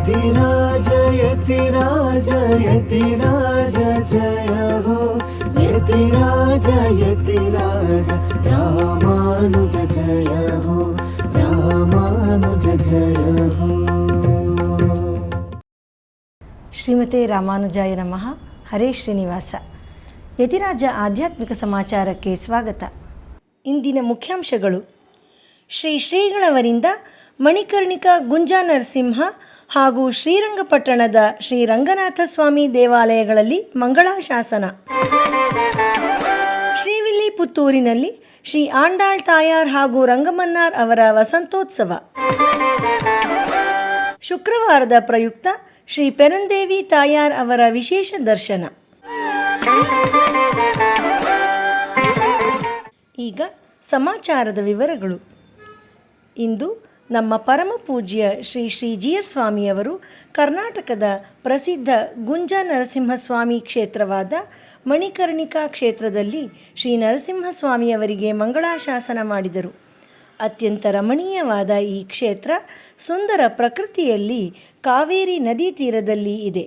ಯತಿರಾಜ ಯತಿರಾಜ ಯತಿರಾಜ ಜಯ ಹೋ ಯತಿರಾಜ ಯತಿರಾಜ ರಾಮಾನುಜ ಜಯ ಹೋ ರಾಮಾನುಜ ಜಯ ಹೋ. ಶ್ರೀಮತೆ ರಾಮಾನುಜಾಯ ನಮಃ. ಹರೇ ಶ್ರೀನಿವಾಸ. ಯತಿರಾಜ ಆಧ್ಯಾತ್ಮಿಕ ಸಮಾಚಾರಕ್ಕೆ ಸ್ವಾಗತ. ಇಂದಿನ ಮುಖ್ಯಾಂಶಗಳು: ಶ್ರೀಗಳವರಿಂದ ಮಣಿಕರ್ಣಿಕಾ ಗುಂಜಾ ನರಸಿಂಹ ಹಾಗೂ ಶ್ರೀರಂಗಪಟ್ಟಣದ ಶ್ರೀ ರಂಗನಾಥ ಸ್ವಾಮಿ ದೇವಾಲಯಗಳಲ್ಲಿ ಮಂಗಳಾಶಾಸನ. ಶ್ರೀವಿಲ್ಲಿಪುತ್ತೂರಿನಲ್ಲಿ ಶ್ರೀ ಆಂಡಾಳ್ ತಾಯಾರ್ ಹಾಗೂ ರಂಗಮನ್ನಾರ್ ಅವರ ವಸಂತೋತ್ಸವ. ಶುಕ್ರವಾರದ ಪ್ರಯುಕ್ತ ಶ್ರೀ ಪೆರಂದೇವಿ ತಾಯಾರ್ ಅವರ ವಿಶೇಷ ದರ್ಶನ. ಈಗ ಸಮಾಚಾರದ ವಿವರಗಳು. ಇಂದು ನಮ್ಮ ಪರಮ ಪೂಜ್ಯ ಶ್ರೀ ಜಿಯರ್ ಸ್ವಾಮಿಯವರು ಕರ್ನಾಟಕದ ಪ್ರಸಿದ್ಧ ಗುಂಜಾ ನರಸಿಂಹಸ್ವಾಮಿ ಕ್ಷೇತ್ರವಾದ ಮಣಿಕರ್ಣಿಕಾ ಕ್ಷೇತ್ರದಲ್ಲಿ ಶ್ರೀ ನರಸಿಂಹಸ್ವಾಮಿಯವರಿಗೆ ಮಂಗಳಾಶಾಸನ ಮಾಡಿದರು. ಅತ್ಯಂತ ರಮಣೀಯವಾದ ಈ ಕ್ಷೇತ್ರ ಸುಂದರ ಪ್ರಕೃತಿಯಲ್ಲಿ ಕಾವೇರಿ ನದಿ ತೀರದಲ್ಲಿ ಇದೆ.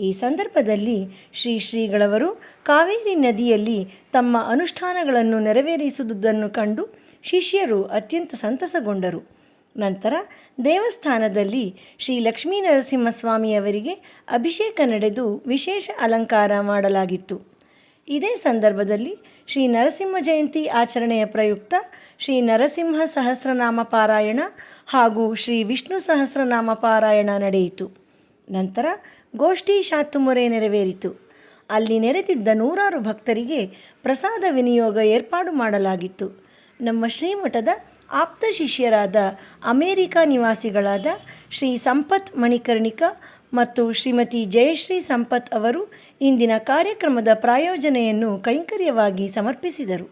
ಈ ಸಂದರ್ಭದಲ್ಲಿ ಶ್ರೀಗಳವರು ಕಾವೇರಿ ನದಿಯಲ್ಲಿ ತಮ್ಮ ಅನುಷ್ಠಾನಗಳನ್ನು ನೆರವೇರಿಸುವುದನ್ನು ಕಂಡು ಶಿಷ್ಯರು ಅತ್ಯಂತ ಸಂತಸಗೊಂಡರು. ನಂತರ ದೇವಸ್ಥಾನದಲ್ಲಿ ಶ್ರೀ ಲಕ್ಷ್ಮೀ ನರಸಿಂಹಸ್ವಾಮಿಯವರಿಗೆ ಅಭಿಷೇಕ ನಡೆದು ವಿಶೇಷ ಅಲಂಕಾರ ಮಾಡಲಾಗಿತ್ತು. ಇದೇ ಸಂದರ್ಭದಲ್ಲಿ ಶ್ರೀ ನರಸಿಂಹ ಜಯಂತಿ ಆಚರಣೆಯ ಪ್ರಯುಕ್ತ ಶ್ರೀ ನರಸಿಂಹ ಸಹಸ್ರನಾಮ ಪಾರಾಯಣ ಹಾಗೂ ಶ್ರೀ ವಿಷ್ಣು ಸಹಸ್ರನಾಮ ಪಾರಾಯಣ ನಡೆಯಿತು. ನಂತರ ಗೋಷ್ಠಿ ಶಾತುಮುರೆ ನೆರವೇರಿತು. ಅಲ್ಲಿ ನೆರೆದಿದ್ದ ನೂರಾರು ಭಕ್ತರಿಗೆ ಪ್ರಸಾದ ವಿನಿಯೋಗ ಏರ್ಪಾಡು ಮಾಡಲಾಗಿತ್ತು. ನಮ್ಮ ಶ್ರೀಮಠದ ಆಪ್ತ ಶಿಷ್ಯರಾದ ಅಮೇರಿಕ ನಿವಾಸಿಗಳಾದ ಶ್ರೀ ಸಂಪತ್ ಮಣಿಕರ್ಣಿಕಾ ಮತ್ತು ಶ್ರೀಮತಿ ಜಯಶ್ರೀ ಸಂಪತ್ ಅವರು ಇಂದಿನ ಕಾರ್ಯಕ್ರಮದ ಪ್ರಾಯೋಜನೆಯನ್ನು ಕೈಂಕರ್ಯವಾಗಿ ಸಮರ್ಪಿಸಿದರು.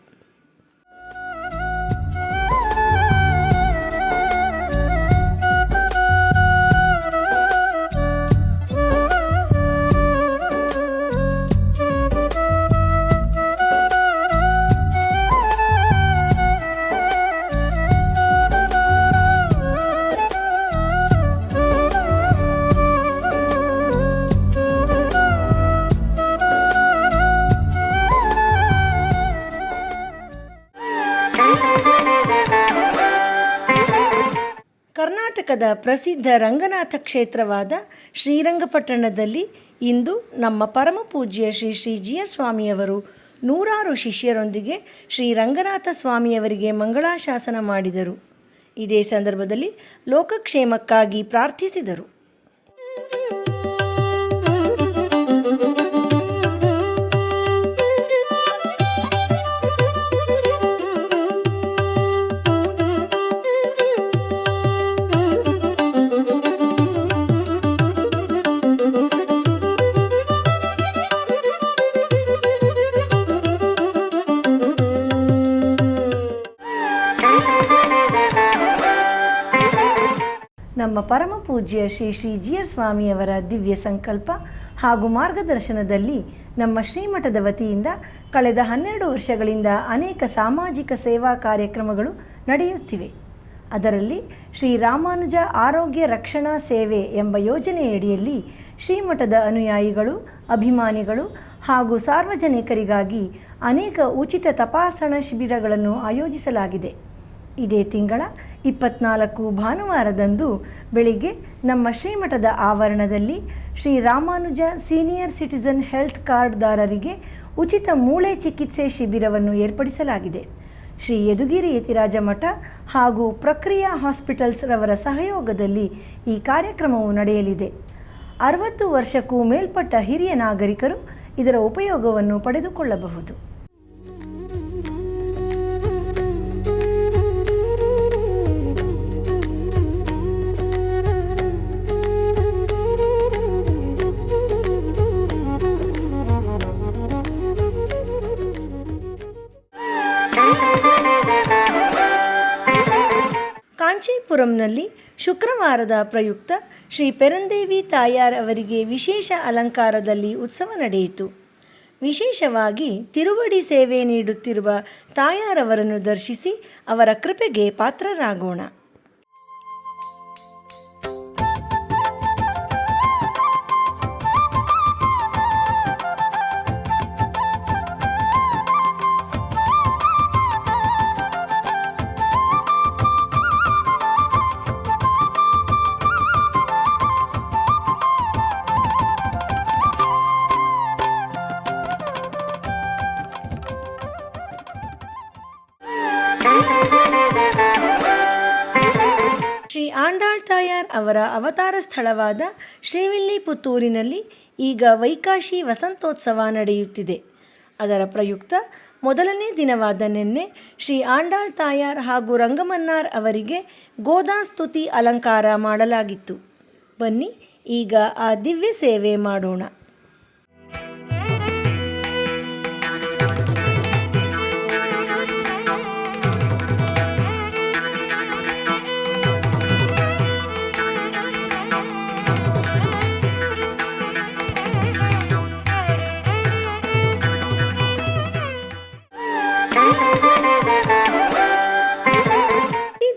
ಕರ್ನಾಟಕದ ಪ್ರಸಿದ್ಧ ರಂಗನಾಥ ಕ್ಷೇತ್ರವಾದ ಶ್ರೀರಂಗಪಟ್ಟಣದಲ್ಲಿ ಇಂದು ನಮ್ಮ ಪರಮ ಪೂಜ್ಯ ಶ್ರೀ ಜಿಯರ್ ಸ್ವಾಮಿಯವರು ನೂರಾರು ಶಿಷ್ಯರೊಂದಿಗೆ ಶ್ರೀ ರಂಗನಾಥ ಸ್ವಾಮಿಯವರಿಗೆ ಮಂಗಳಾಶಾಸನ ಮಾಡಿದರು. ಇದೇ ಸಂದರ್ಭದಲ್ಲಿ ಲೋಕಕ್ಷೇಮಕ್ಕಾಗಿ ಪ್ರಾರ್ಥಿಸಿದರು. ನಮ್ಮ ಪರಮ ಪೂಜ್ಯ ಶ್ರೀ ಜಿಯರ್ ಸ್ವಾಮಿಯವರ ದಿವ್ಯ ಸಂಕಲ್ಪ ಹಾಗೂ ಮಾರ್ಗದರ್ಶನದಲ್ಲಿ ನಮ್ಮ ಶ್ರೀಮಠದ ವತಿಯಿಂದ ಕಳೆದ 12 ವರ್ಷಗಳಿಂದ ಅನೇಕ ಸಾಮಾಜಿಕ ಸೇವಾ ಕಾರ್ಯಕ್ರಮಗಳು ನಡೆಯುತ್ತಿವೆ. ಅದರಲ್ಲಿ ಶ್ರೀ ರಾಮಾನುಜ ಆರೋಗ್ಯ ರಕ್ಷಣಾ ಸೇವೆ ಎಂಬ ಯೋಜನೆಯಡಿಯಲ್ಲಿ ಶ್ರೀಮಠದ ಅನುಯಾಯಿಗಳು, ಅಭಿಮಾನಿಗಳು ಹಾಗೂ ಸಾರ್ವಜನಿಕರಿಗಾಗಿ ಅನೇಕ ಉಚಿತ ತಪಾಸಣಾ ಶಿಬಿರಗಳನ್ನು ಆಯೋಜಿಸಲಾಗಿದೆ. ಇದೇ ತಿಂಗಳ 24 ಭಾನುವಾರದಂದು ಬೆಳಿಗ್ಗೆ ನಮ್ಮ ಶ್ರೀಮಠದ ಆವರಣದಲ್ಲಿ Shri Ramanuja senior citizen health ಕಾರ್ಡ್ದಾರರಿಗೆ ಉಚಿತ ಮೂಳೆ ಚಿಕಿತ್ಸೆ ಶಿಬಿರವನ್ನು ಏರ್ಪಡಿಸಲಾಗಿದೆ. ಶ್ರೀ ಯದುಗಿರಿ ಯತಿರಾಜ ಮಠ ಹಾಗೂ ಪ್ರಕ್ರಿಯಾ ಹಾಸ್ಪಿಟಲ್ಸ್ ರವರ ಸಹಯೋಗದಲ್ಲಿ ಈ ಕಾರ್ಯಕ್ರಮವು ನಡೆಯಲಿದೆ. 60 ವರ್ಷಕ್ಕೂ ಮೇಲ್ಪಟ್ಟ ಹಿರಿಯ ನಾಗರಿಕರು ಇದರ ಉಪಯೋಗವನ್ನು ಪಡೆದುಕೊಳ್ಳಬಹುದು. ಕಾಂಚೀಪುರಂನಲ್ಲಿ ಶುಕ್ರವಾರದ ಪ್ರಯುಕ್ತ ಶ್ರೀ ಪೆರಂದೇವಿ ತಾಯಾರ್ ಅವರಿಗೆ ವಿಶೇಷ ಅಲಂಕಾರದಲ್ಲಿ ಉತ್ಸವ ನಡೆಯಿತು. ವಿಶೇಷವಾಗಿ ತಿರುವಡಿ ಸೇವೆ ನೀಡುತ್ತಿರುವ ತಾಯಾರವರನ್ನು ದರ್ಶಿಸಿ ಅವರ ಕೃಪೆಗೆ ಪಾತ್ರರಾಗೋಣ. ತಾಯಾರ್ ಅವರ ಅವತಾರ ಸ್ಥಳವಾದ ಶ್ರೀವಿಲ್ಲಿಪುತ್ತೂರಿನಲ್ಲಿ ಈಗ ವೈಕಾಶಿ ವಸಂತೋತ್ಸವ ನಡೆಯುತ್ತಿದೆ. ಅದರ ಪ್ರಯುಕ್ತ ಮೊದಲನೇ ದಿನವಾದ ನಿನ್ನೆ ಶ್ರೀ ಆಂಡಾಳ್ ತಾಯಾರ್ ಹಾಗೂ ರಂಗಮನ್ನಾರ್ ಅವರಿಗೆ ಗೋದಾಸ್ತುತಿ ಅಲಂಕಾರ ಮಾಡಲಾಗಿತ್ತು. ಬನ್ನಿ ಈಗ ಆ ದಿವ್ಯ ಸೇವೆ ಮಾಡೋಣ.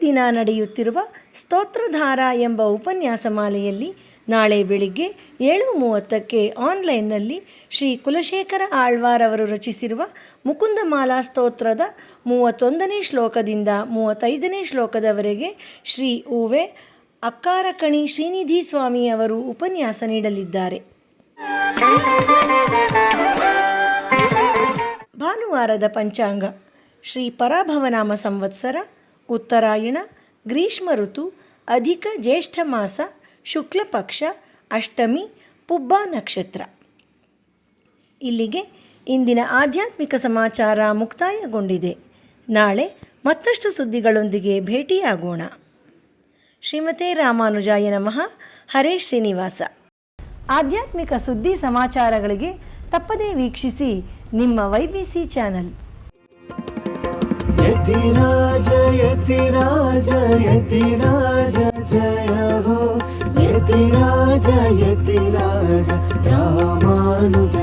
ದಿನ ನಡೆಯುತ್ತಿರುವ ಸ್ತೋತ್ರಧಾರ ಎಂಬ ಉಪನ್ಯಾಸ ಮಾಲೆಯಲ್ಲಿ ನಾಳೆ ಬೆಳಿಗ್ಗೆ 7:30ಕ್ಕೆ ಆನ್ಲೈನ್ನಲ್ಲಿ ಶ್ರೀ ಕುಲಶೇಖರ ಆಳ್ವಾರ್ ಅವರು ರಚಿಸಿರುವ ಮುಕುಂದಮಾಲಾ ಸ್ತೋತ್ರದ 31ನೇ ಶ್ಲೋಕದಿಂದ 35ನೇ ಶ್ಲೋಕದವರೆಗೆ ಶ್ರೀ ಉವೆ ಅಕ್ಕಾರಕಣಿ ಶ್ರೀನಿಧಿ ಸ್ವಾಮಿ ಅವರು ಉಪನ್ಯಾಸ ನೀಡಲಿದ್ದಾರೆ. ಭಾನುವಾರದ ಪಂಚಾಂಗ ಶ್ರೀ ಪರಾಭವನಾಮ ಸಂವತ್ಸರ, ಉತ್ತರಾಯಣ, ಗ್ರೀಷ್ಮ ಋತು, ಅಧಿಕ ಜ್ಯೇಷ್ಠ ಮಾಸ, ಶುಕ್ಲ ಪಕ್ಷ, ಅಷ್ಟಮಿ, ಪುಬ್ಬ ನಕ್ಷತ್ರ. ಇಲ್ಲಿಗೆ ಇಂದಿನ ಆಧ್ಯಾತ್ಮಿಕ ಸಮಾಚಾರ ಮುಕ್ತಾಯಗೊಂಡಿದೆ. ನಾಳೆ ಮತ್ತಷ್ಟು ಸುದ್ದಿಗಳೊಂದಿಗೆ ಭೇಟಿಯಾಗೋಣ. ಶ್ರೀಮತೆ ರಾಮಾನುಜಾಯ ನಮಃ. ಹರೇ ಶ್ರೀನಿವಾಸ. ಆಧ್ಯಾತ್ಮಿಕ ಸುದ್ದಿ ಸಮಾಚಾರಗಳಿಗೆ ತಪ್ಪದೇ ವೀಕ್ಷಿಸಿ ನಿಮ್ಮ YBC ಚಾನಲ್. ಯತಿರಾಜ ಯತಿರಾಜ ಯತಿರಾಜ ಜಯ ಹೋ ಯತಿರಾಜ ಯತಿರಾಜ ರಾಮಾನುಜ